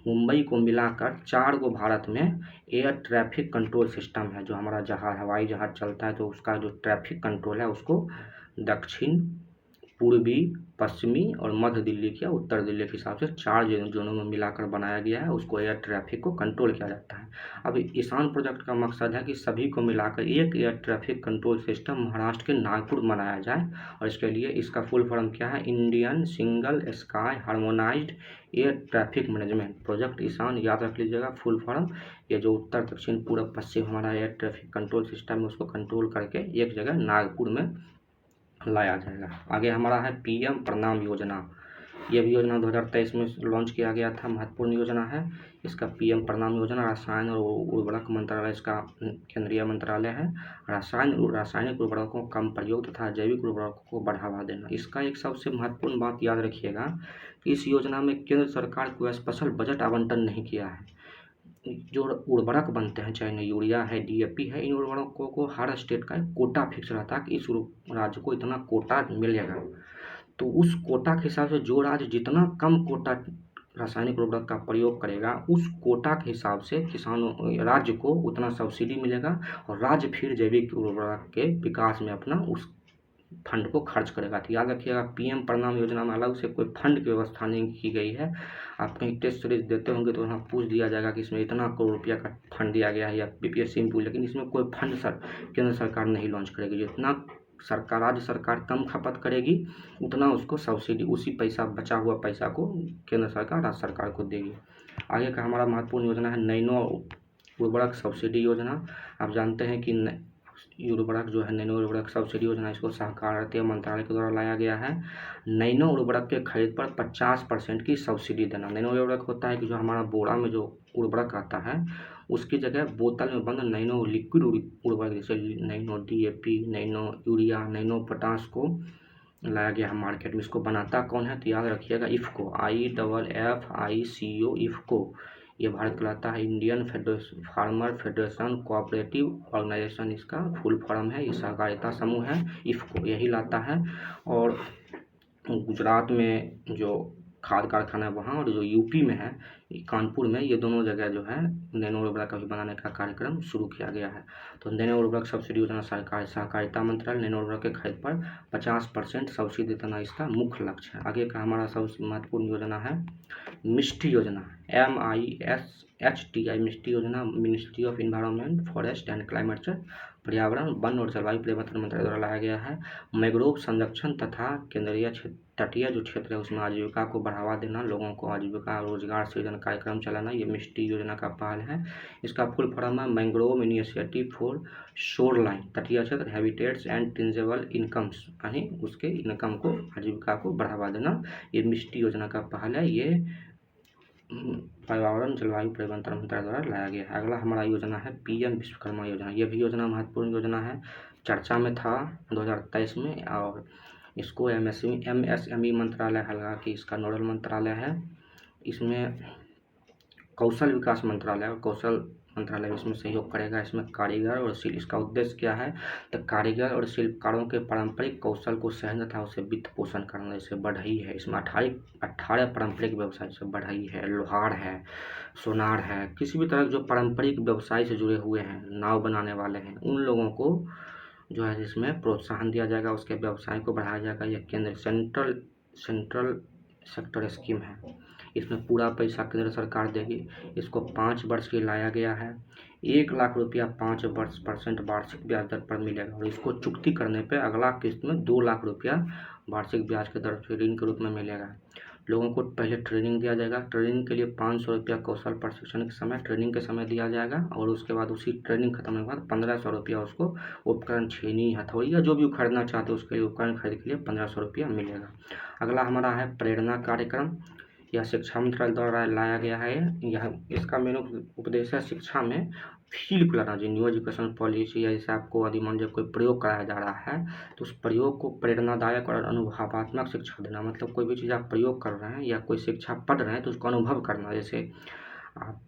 मुंबई को मिलाकर 4 गो भारत में एयर ट्रैफिक कंट्रोल सिस्टम है। जो हमारा जहाज, हवाई जहाज चलता है तो उसका जो ट्रैफिक कंट्रोल है उसको दक्षिण, पूर्वी, पश्चिमी और मध्य दिल्ली या उत्तर दिल्ली के हिसाब से 4 जोनों में मिलाकर बनाया गया है। उसको एयर ट्रैफिक को कंट्रोल किया जाता है। अब ईशान प्रोजेक्ट का मकसद है कि सभी को मिलाकर एक air traffic control system Maharashtra के नागपुर में बनाया जाए और इसके लिए इसका फुल फॉर्म क्या है? Indian single sky harmonised air traffic management project Ishan. याद रख लीजिएगा फुल फॉर्म। ये जो उत्तर, दक्षिण, पूर्व, पश्चिम हमारा एयर ट्रैफिक कंट्रोल सिस्टम है उसको कंट्रोल करके एक जगह नागपुर में लाया जाएगा। आगे हमारा है पीएम प्रणाम योजना। ये भी योजना 2023 में लॉन्च किया गया था, महत्वपूर्ण योजना है। इसका पीएम प्रणाम योजना रसायन और उर्वरक मंत्रालय इसका केंद्रीय मंत्रालय है। रासायनिक उर्वरकों का कम प्रयोग तथा जैविक उर्वरकों को बढ़ावा देना। इसका एक सबसे महत्वपूर्ण बात याद रखिएगा कि इस योजना में केंद्र सरकार को स्पेशल बजट आवंटन नहीं किया है। जो उर्वरक बनते हैं, चाहे यूरिया है, डीएपी है, इन उर्वरकों को हर स्टेट का एक कोटा फिक्स रहता है कि इस राज्य को इतना कोटा मिलेगा। तो उस कोटा के हिसाब से जो राज्य जितना कम कोटा रासायनिक उर्वरक का प्रयोग करेगा उस कोटा के हिसाब से किसानों, राज्य को उतना सब्सिडी मिलेगा और राज्य फिर जैविक उर्वरक के विकास में अपना उस फंड को खर्च करेगा। तो याद रखिएगा पीएम प्रणाम योजना में अलग से कोई फंड की व्यवस्था नहीं की गई है। आप कहीं टेस्ट सीरीज देते होंगे तो वहाँ पूछ दिया जाएगा कि इसमें इतना करोड़ रुपया का फंड दिया गया है या बीपीएससी में पूछ, लेकिन इसमें कोई फंड केंद्र सरकार नहीं लॉन्च करेगी। जितना सरकार, राज्य सरकार कम खपत करेगी उतना उसको सब्सिडी, उसी पैसा, बचा हुआ पैसा को केंद्र सरकार राज्य सरकार को देगी। आगे का हमारा महत्वपूर्ण योजना है नैनो उर्वरक सब्सिडी योजना। आप जानते हैं कि उर्वरक जो है नैनो उर्वरक सब्सिडी योजना, इसको सहकारिता मंत्रालय के द्वारा लाया गया है। नैनो उर्वरक के खरीद पर 50% की सब्सिडी देना। नैनो उर्वरक होता है कि जो हमारा बोरा में जो उर्वरक आता है उसकी जगह बोतल में बंद नैनो लिक्विड उर्वरक जैसे nano DAP, nano urea, nano potash को लाया गया है मार्केट में। इसको बनाता कौन है? तो याद रखिएगा इफ़को, IFFICO इफ़को। ये भारत कहलाता है Indian farmer federation cooperative organisation, इसका फुल फॉर्म है। ये सहकारिता समूह है, इफ़को यही लाता है। और गुजरात में जो खाद कारखाना है वहाँ, और जो यूपी में है कानपुर में, ये दोनों जगह जो है नैनो उर्वरक अभी बनाने का कार्यक्रम शुरू किया गया है। तो नैनो उर्वरक सब्सिडी योजना सहकारिता मंत्रालय नैनो उर्वरक के खरीद पर 50% सब्सिडी देना इसका मुख्य लक्ष्य है। आगे का हमारा सबसे महत्वपूर्ण योजना है मिष्टी योजना, MISHTI मिष्टी योजना। Ministry of environment, forest and climate change, पर्यावरण, वन और जलवायु परिवर्तन मंत्रालय द्वारा लाया गया है। मैंग्रोव संरक्षण तथा केंद्रीय तटीय जो क्षेत्र है उसमें आजीविका को बढ़ावा देना, लोगों को आजीविका रोजगार सृजन कार्यक्रम चलाना, ये मिष्टी योजना का पहल है। इसका फुल फॉर्म है mangrove initiative for shore line, तटीय क्षेत्र, हैबिटेट्स एंड टेंजेबल इनकम्स, यानी उसके इनकम को, आजीविका को बढ़ावा देना, ये मिष्टी योजना का पहल है। ये पर्यावरण जलवायु परिवर्तन मंत्रालय द्वारा लाया गया है। अगला हमारा योजना है पीएम विश्वकर्मा योजना। ये भी योजना महत्वपूर्ण योजना है, चर्चा में था 2023 में, और इसको MSME मंत्रालय, हालांकि इसका नोडल मंत्रालय है। इसमें कौशल विकास मंत्रालय और कौशल मंत्रालय इसमें सहयोग करेगा। इसमें कारीगर और शिल्प, इसका उद्देश्य क्या है? तो कारीगर और शिल्पकारों के पारंपरिक कौशल को सहन तथा उसे वित्त पोषण करना। जैसे बढ़ई है, इसमें 18 पारंपरिक व्यवसाय, जैसे बढ़ई है, लोहार है, सोनार है, किसी भी तरह जो पारंपरिक व्यवसाय से जुड़े हुए हैं, नाव बनाने वाले हैं, उन लोगों को जो है इसमें प्रोत्साहन दिया जाएगा, उसके व्यवसाय को बढ़ाया जाएगा। यह केंद्र सेंट्रल सेक्टर स्कीम है। इसमें पूरा पैसा केंद्र सरकार देगी। इसको 5 वर्ष के लाया गया है। 1 लाख रुपया 5% वार्षिक ब्याज दर पर मिलेगा और इसको चुकती करने पे अगला किस्त में 2 लाख रुपया वार्षिक ब्याज के दर से ऋण के रूप में मिलेगा। लोगों को पहले ट्रेनिंग दिया जाएगा। ट्रेनिंग के लिए 500 रुपया कौशल प्रशिक्षण के समय, ट्रेनिंग के समय दिया जाएगा और उसके बाद उसी ट्रेनिंग खत्म होने के बाद 1500 रुपया उसको उपकरण, छेनी, हथौड़ी या जो भी खरीदना चाहते हैं उसके लिए उपकरण खरीद के लिए 1500 रुपया मिलेगा। अगला हमारा है प्रेरणा कार्यक्रम। यह शिक्षा मंत्रालय द्वारा लाया गया है। यह इसका मेन उद्देश्य है शिक्षा में फील को लाना, जो न्यू एजुकेशन पॉलिसी या जैसे आपको अधिमान जब कोई प्रयोग कराया जा रहा है तो उस प्रयोग को प्रेरणादायक और अनुभवात्मक शिक्षा देना। मतलब कोई भी चीज़ आप प्रयोग कर रहे हैं या कोई शिक्षा पढ़ रहे हैं तो उसको अनुभव करना। जैसे आप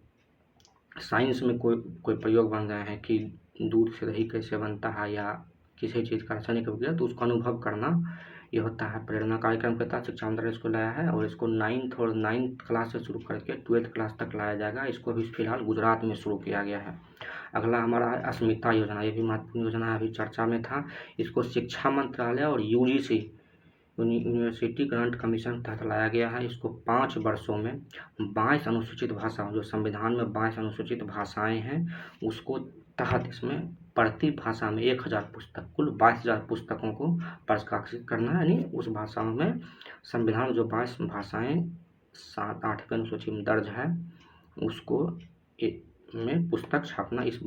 साइंस में कोई प्रयोग बन रहे हैं कि दूध से दही कैसे बनता है या किसी चीज़ का रासायनिक विक्रिया, तो उसको अनुभव करना ये होता है। प्रेरणा कार्यक्रम के तहत शिक्षा मंत्रालय इसको लाया है और इसको 9th क्लास से शुरू करके 12th क्लास तक लाया जाएगा। इसको अभी फिलहाल गुजरात में शुरू किया गया है। अगला हमारा है अस्मिता योजना। ये भी महत्वपूर्ण योजना अभी चर्चा में था। इसको शिक्षा मंत्रालय और UGC यूनिवर्सिटी ग्रांट कमीशन के तहत लाया गया है। इसको 5 वर्षों में 22 अनुसूचित भाषाओं, जो संविधान में 22 अनुसूचित भाषाएं हैं, उसको तहत इसमें प्रति भाषा में 1000 पुस्तक, कुल 22,000 पुस्तकों को प्रकाशित करना है। यानी उस भाषाओं में संविधान में जो 22 भाषाएं 7-8 अनुसूची में दर्ज है उसको में पुस्तक छापना इस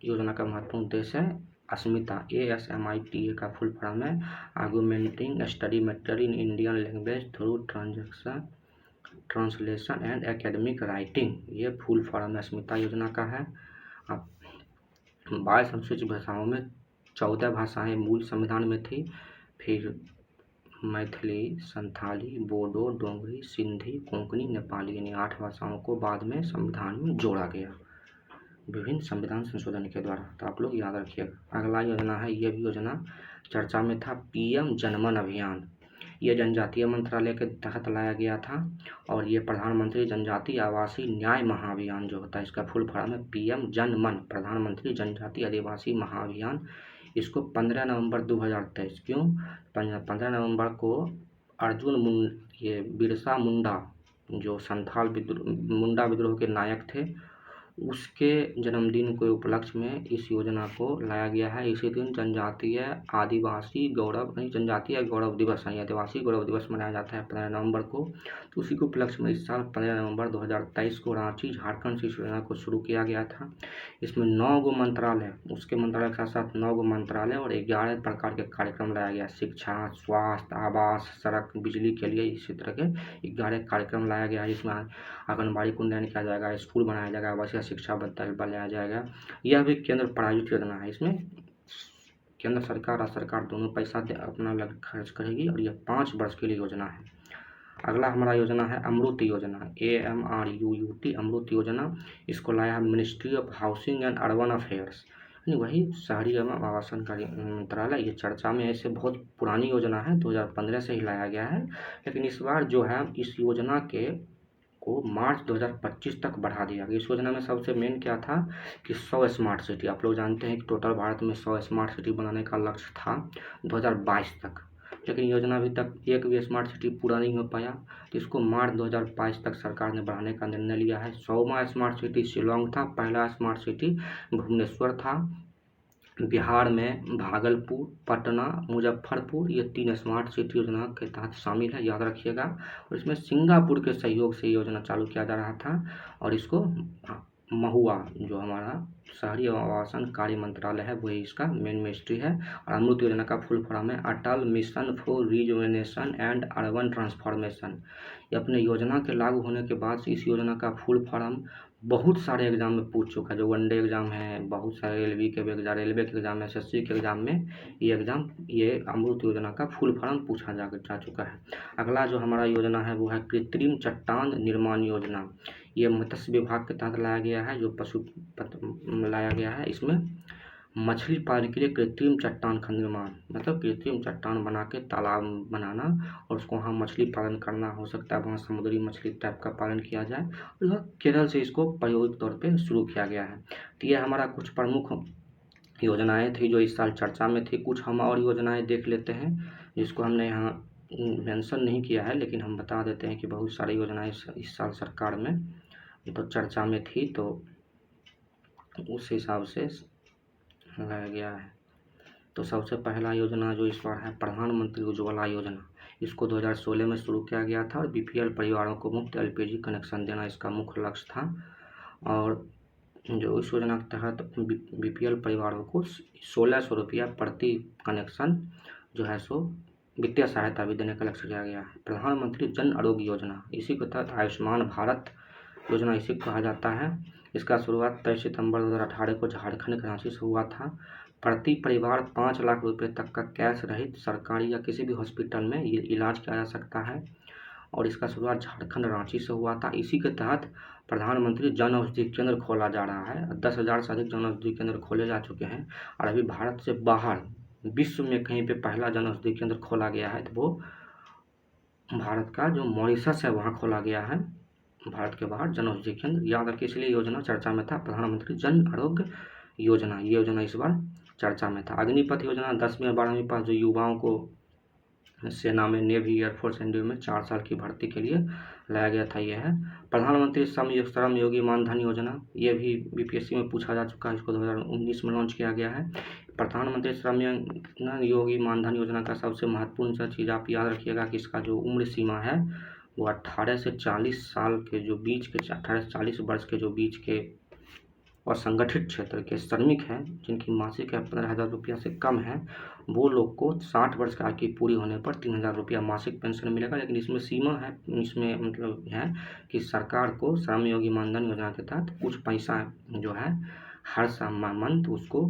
योजना का महत्वपूर्ण उद्देश्य है। अस्मिता ASMITA का फुल फॉर्म है augmenting study material in Indian language through translation and academic writing. ये फुल फॉर्म है अस्मिता योजना का है। अब 22 अनुसूचित भाषाओं में 14 भाषाएं मूल संविधान में थी, फिर मैथिली, संथाली, बोडो, डोगरी, सिंधी, कोंकणी, नेपाली, यानी 8 भाषाओं को बाद में संविधान में जोड़ा गया विभिन्न संविधान संशोधन के द्वारा। तो आप लोग याद रखिएगा। अगला योजना है, यह भी योजना चर्चा में था, PM जनमन अभियान। ये जनजातीय मंत्रालय के तहत लाया गया था और ये प्रधानमंत्री जनजातीय आवासीय न्याय महाअभियान जो होता है, इसका फुल फॉर्म है PM जनमन, प्रधानमंत्री जनजातीय आदिवासी महाअभियान। इसको 15 नवंबर 2023, क्यों 15 नवंबर को ये बिरसा मुंडा, जो संथाल मुंडा विद्रोह के नायक थे, उसके जन्मदिन के उपलक्ष्य में इस योजना को लाया गया है। इसी दिन जनजातीय गौरव दिवस यानी आदिवासी गौरव दिवस मनाया जाता है 15 नवंबर को। तो उसी के उपलक्ष्य में इस साल 15 नवंबर 2023 को रांची झारखंड से इस योजना को शुरू किया गया था। इसमें 9 गो मंत्रालय, उसके मंत्रालय के साथ साथ 9 गो मंत्रालय और 11 प्रकार के कार्यक्रम लाया गया। शिक्षा, स्वास्थ्य, आवास, सड़क, बिजली के लिए इसी तरह के 11 कार्यक्रम लाया गया है। इसमें आंगनबाड़ी को उन्नयन किया जाएगा, स्कूल बनाया जाएगा, आवासीय शिक्षा बनाया जाएगा। यह भी केंद्र प्रायोजित योजना है। इसमें केंद्र सरकार और सरकार दोनों पैसा अपना लग खर्च करेगी और यह 5 वर्ष के लिए योजना है। अगला हमारा योजना है अमृत योजना, AMRUT, अमृत योजना। इसको लाया है ministry of housing and urban affairs, यानी वही शहरी एवं आवासन कार्य मंत्रालय। ये चर्चा में ऐसे बहुत पुरानी योजना है, 2015 से ही लाया गया है, लेकिन इस बार जो है इस योजना को मार्च 2025 तक बढ़ा दिया गया। इस योजना में सबसे मेन क्या था कि 100 स्मार्ट सिटी, आप लोग जानते हैं कि टोटल भारत में 100 स्मार्ट सिटी बनाने का लक्ष्य था 2022 तक, लेकिन योजना अभी तक एक भी स्मार्ट सिटी पूरा नहीं हो पाया। तो इसको मार्च 2022 तक सरकार ने बढ़ाने का निर्णय लिया है। 100वां स्मार्ट सिटी शिलोंग था, पहला स्मार्ट सिटी भुवनेश्वर था, बिहार में भागलपुर, पटना, मुजफ्फरपुर, ये 3 स्मार्ट सिटी योजना के तहत शामिल है, याद रखिएगा। और इसमें सिंगापुर के सहयोग से योजना चालू किया जा रहा था और इसको महुआ, जो हमारा शहरी आवासन कार्य मंत्रालय है, वही इसका मेन मिनिस्ट्री है। और अमृत योजना का फुल फॉर्म है Atal mission for rejuvenation and urban transformation. ये अपने योजना के लागू होने के बाद से इस योजना का फुल फॉर्म बहुत सारे एग्जाम में पूछ चुका है, जो वनडे एग्जाम है, बहुत सारे रेलवे के एग्जाम, SSC के एग्जाम में ये अमृत योजना का फुल फॉर्म पूछा जा चुका है। अगला जो हमारा योजना है वो है कृत्रिम चट्टान निर्माण योजना। ये मत्स्य विभाग के तहत लाया गया है, जो लाया गया है। इसमें मछली पालन के लिए कृत्रिम चट्टान का निर्माण, मतलब कृत्रिम चट्टान बना के तालाब बनाना और उसको वहाँ मछली पालन करना, हो सकता है वहाँ समुद्री मछली टाइप का पालन किया जाए। और केरल से इसको प्रायोगिक तौर पे शुरू किया गया है। तो ये हमारा कुछ प्रमुख योजनाएं थी जो इस साल चर्चा में थी। कुछ हम और योजनाएं देख लेते हैं जिसको हमने यहाँ मेंशन नहीं किया है, लेकिन हम बता देते हैं कि बहुत सारी योजनाएं इस साल सरकार में तो चर्चा में थी, तो उस हिसाब से लाया गया है। तो सबसे पहला योजना जो इस बार है प्रधानमंत्री उज्ज्वला योजना। इसको 2016 में शुरू किया गया था और BPL परिवारों को मुफ्त LPG कनेक्शन देना इसका मुख्य लक्ष्य था। और जो इस योजना के तहत BPL परिवारों को 1600 रुपया प्रति कनेक्शन जो है सो वित्तीय सहायता भी देने का लक्ष्य लिया गया है। प्रधानमंत्री जन आरोग्य योजना, इसी के तहत आयुष्मान भारत योजना इसी को कहा जाता है। इसका शुरुआत 23 सितंबर 2018 को झारखंड के रांची से हुआ था। प्रति परिवार 5 लाख रुपए तक का कैश रहित सरकारी या किसी भी हॉस्पिटल में ये इलाज किया जा सकता है और इसका शुरुआत झारखंड रांची से हुआ था। इसी के तहत प्रधानमंत्री जन औषधि केंद्र खोला जा रहा है। 10,000 से अधिक जन औषधि केंद्र खोले जा चुके हैं और अभी भारत से बाहर विश्व में कहीं पे पहला जन औषधि केंद्र खोला गया है तो वो भारत का जो मॉरिशस है वहाँ खोला गया है। भारत के बाहर जन औषधि केंद्र, याद रखिए, इसलिए योजना चर्चा में था। प्रधानमंत्री जन आरोग्य योजना, ये योजना इस बार चर्चा में था। अग्निपथ योजना 10वीं और 12वीं पास जो युवाओं को सेना में, नेवी, एयरफोर्स, एनडीए में 4 साल की भर्ती के लिए लाया गया था। ये है प्रधानमंत्री श्रम योगी मानधन योजना, ये भी बीपीएससी में पूछा जा चुका है। इसको 2019 में लॉन्च किया गया है। प्रधानमंत्री श्रम योगी मानधन योजना का सबसे महत्वपूर्ण चीज़ आप याद रखिएगा कि इसका जो उम्र सीमा है वो 18 से 40 साल के जो बीच के 18 से 40 वर्ष के जो बीच के और संगठित क्षेत्र के श्रमिक हैं जिनकी मासिक आय 15,000 रुपया से कम है, वो लोग को 60 वर्ष की आयु की पूरी होने पर 3,000 रुपया मासिक पेंशन मिलेगा। लेकिन इसमें सीमा है, इसमें मतलब है कि सरकार को श्रम योगी मानधन योजना के तहत कुछ पैसा जो है हर मंथ उसको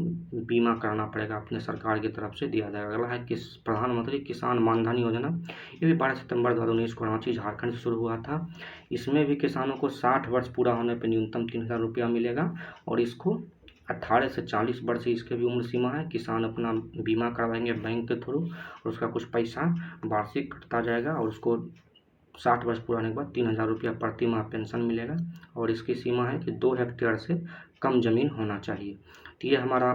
बीमा कराना पड़ेगा, अपने सरकार की तरफ से दिया जाएगा। अगला है प्रधानमंत्री किसान मानधन योजना, ये भी 12 सितंबर 2019 को रांची झारखंड से शुरू हुआ था। इसमें भी किसानों को 60 वर्ष पूरा होने पर न्यूनतम 3,000 रुपया मिलेगा और इसको 18 से 40 वर्ष इसके भी उम्र सीमा है। किसान अपना बीमा करवाएंगे बैंक के थ्रू और उसका कुछ पैसा वार्षिक कटता जाएगा और उसको 60 वर्ष पूरा होने के बाद 3,000 रुपया प्रति माह पेंशन मिलेगा और इसकी सीमा है कि 2 हेक्टेयर से कम जमीन होना चाहिए। तो ये हमारा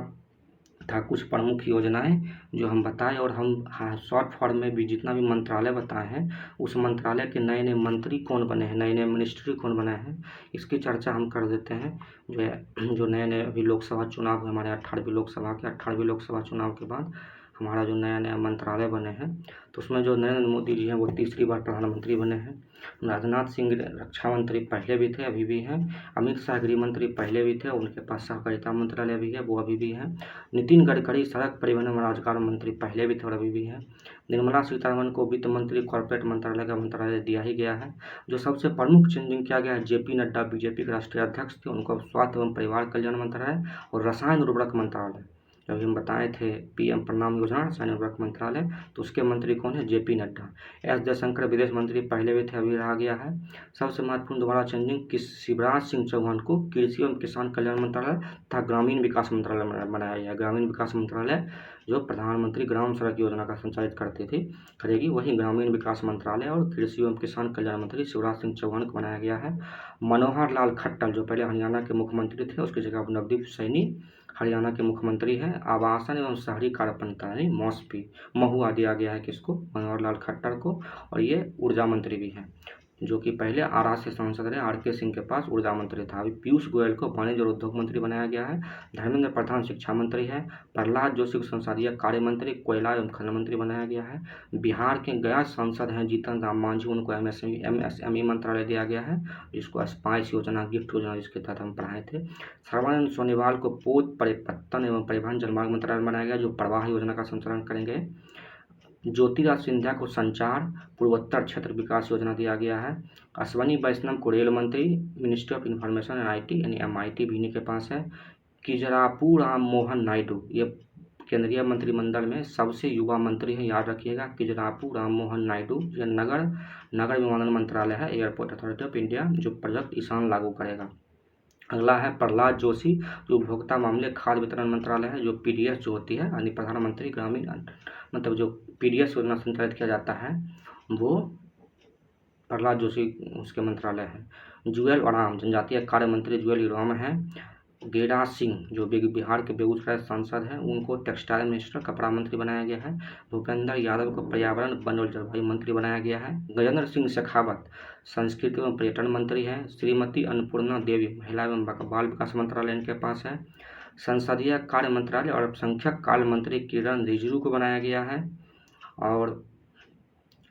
था कुछ प्रमुख योजनाएं जो हम बताएं और हम शॉर्ट फॉर्म में भी जितना भी मंत्रालय बताए हैं उस मंत्रालय के नए नए मंत्री कौन बने हैं, नए नए मिनिस्ट्री कौन बनाए हैं, इसकी चर्चा हम कर देते हैं। जो नए नए अभी लोकसभा चुनाव है हमारे 18वीं लोकसभा चुनाव के बाद हमारा जो नया नया मंत्रालय बने हैं तो उसमें जो नरेंद्र मोदी जी हैं वो तीसरी बार प्रधानमंत्री बने हैं। राजनाथ सिंह रक्षा मंत्री पहले भी थे, अभी भी हैं। अमित शाह गृह मंत्री पहले भी थे, उनके पास सहकारिता मंत्रालय भी है, वो अभी भी हैं। नितिन गडकरी सड़क परिवहन और राजमार्ग मंत्री पहले भी थे और अभी भी हैं। निर्मला सीतारमण को वित्त मंत्री कॉर्पोरेट मंत्रालय का मंत्रालय दिया ही गया है। जो सबसे प्रमुख चेंजिंग किया गया है, जेपी नड्डा बीजेपी के राष्ट्रीय अध्यक्ष थे, उनको स्वास्थ्य एवं परिवार कल्याण मंत्रालय और रसायन उर्वरक मंत्रालय, जब हम बताए थे पीएम प्रणाम योजना रसायन उर्वरक मंत्रालय, तो उसके मंत्री कौन है, जेपी नड्डा। एस जयशंकर विदेश मंत्री पहले भी थे, अभी रहा गया है। सबसे महत्वपूर्ण दोबारा चेंजिंग कि शिवराज सिंह चौहान को कृषि एवं किसान कल्याण मंत्रालय तथा ग्रामीण विकास मंत्रालय बनाया गया। ग्रामीण विकास मंत्रालय जो प्रधानमंत्री ग्राम सड़क योजना का संचालित करेगी, वही ग्रामीण विकास मंत्रालय और कृषि एवं किसान कल्याण मंत्री शिवराज सिंह चौहान को बनाया गया है। मनोहर लाल खट्टर जो पहले हरियाणा के मुख्यमंत्री थे, उसकी जगह नवदीप सैनी हरियाणा के मुख्यमंत्री हैं। आवासन एवं शहरी कार्य मंत्रालय मॉस्पी महुआ दिया गया है किसको, मनोहर लाल खट्टर को, और ये ऊर्जा मंत्री भी हैं जो कि पहले आरा से सांसद रहे, आर.के. सिंह के पास ऊर्जा मंत्री था। अभी पीयूष गोयल को वाणिज्य और उद्योग मंत्री बनाया गया है। धर्मेंद्र प्रधान शिक्षा मंत्री है। प्रहलाद जोशी को संसदीय कार्य मंत्री, कोयला एवं खनन मंत्री बनाया गया है। बिहार के गया सांसद हैं जीतन राम मांझी, उनको एमएसएमई मंत्रालय दिया गया है, जिसको स्पाइस योजना, गिफ्ट योजना जिसके तहत हम पढ़ाए थे। सर्बानंद सोनोवाल को पोत परिपत्तन एवं परिवहन जलमार्ग मंत्रालय बनाया गया, जो प्रवाह योजना का संचालन करेंगे। ज्योतिराज सिंधिया को संचार पूर्वोत्तर क्षेत्र विकास योजना दिया गया है। अश्वनी वैष्णव को रेल मंत्री, ministry of information and IT यानी एमआईटी भी इन्हीं के पास है। किजरापू राम मोहन नायडू, ये केंद्रीय मंत्रिमंडल में सबसे युवा मंत्री हैं, याद रखिएगा। किजरापू राम मोहन नायडू, ये नगर विमानन मंत्रालय है, एयरपोर्ट अथॉरिटी ऑफ इंडिया, जो प्रोजेक्ट ईशान लागू करेगा। अगला है प्रहलाद जोशी जो उपभोक्ता मामले खाद्य वितरण मंत्रालय है, जो पीडीएस जो होती है यानी प्रधानमंत्री ग्रामीण मतलब जो पीडीएस योजना संचालित किया जाता है वो प्रहलाद जोशी उसके मंत्रालय है। जुएल ओराम जनजातीय कार्य मंत्री जुएल ओराम है। गिरिराज सिंह जो बिहार के बेगूसराय सांसद हैं, उनको टेक्सटाइल मिनिस्टर कपड़ा मंत्री बनाया गया है। भूपेंद्र यादव को पर्यावरण वन और जलवायु मंत्री बनाया गया है। गजेंद्र सिंह शेखावत संस्कृति एवं पर्यटन मंत्री हैं। श्रीमती अन्नपूर्णा देवी महिला एवं बाल विकास मंत्रालय इनके पास है। संसदीय कार्य मंत्रालय और अल्पसंख्यक कार्य मंत्री किरण रिजिजू को बनाया गया है। और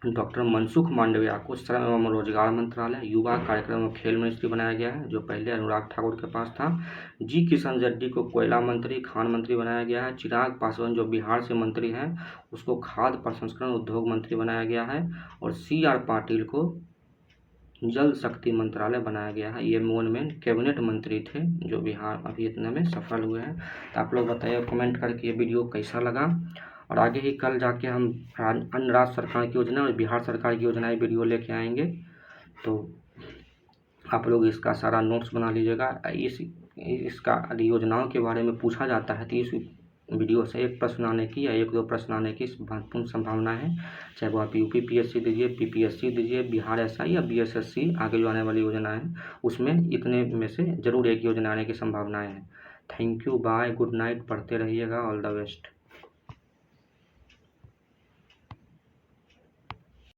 डॉक्टर मनसुख मांडविया को श्रम एवं रोजगार मंत्रालय, युवा कार्यक्रम और खेल मिनिस्ट्री बनाया गया है, जो पहले अनुराग ठाकुर के पास था। जी किशन रेड्डी को कोयला मंत्री, खान मंत्री बनाया गया है। चिराग पासवान जो बिहार से मंत्री हैं, उसको खाद्य प्रसंस्करण उद्योग मंत्री बनाया गया है। और CR पाटिल को जल शक्ति मंत्रालय बनाया गया है। ये मोनमेन कैबिनेट मंत्री थे जो बिहार अभी इतने में सफल हुए हैं। तो आप लोग बताइए कमेंट करके ये वीडियो कैसा लगा। और आगे ही कल जाके हम अन्य राज्य सरकार की योजना और बिहार सरकार की योजनाएं वीडियो लेके आएंगे, तो आप लोग इसका सारा नोट्स बना लीजिएगा। इसका योजनाओं के बारे में पूछा जाता है तो इस वीडियो से एक प्रश्न आने की या 1-2 प्रश्न आने की महत्वपूर्ण संभावना है। चाहे वो आप UP PSC दीजिए, PPSC दीजिए, बिहार SI या BSSC, आगे जो आने वाली योजना है उसमें इतने में से जरूर एक योजना आने की संभावनाएं हैं। Thank you, bye, good night, पढ़ते रहिएगा, ऑल द बेस्ट।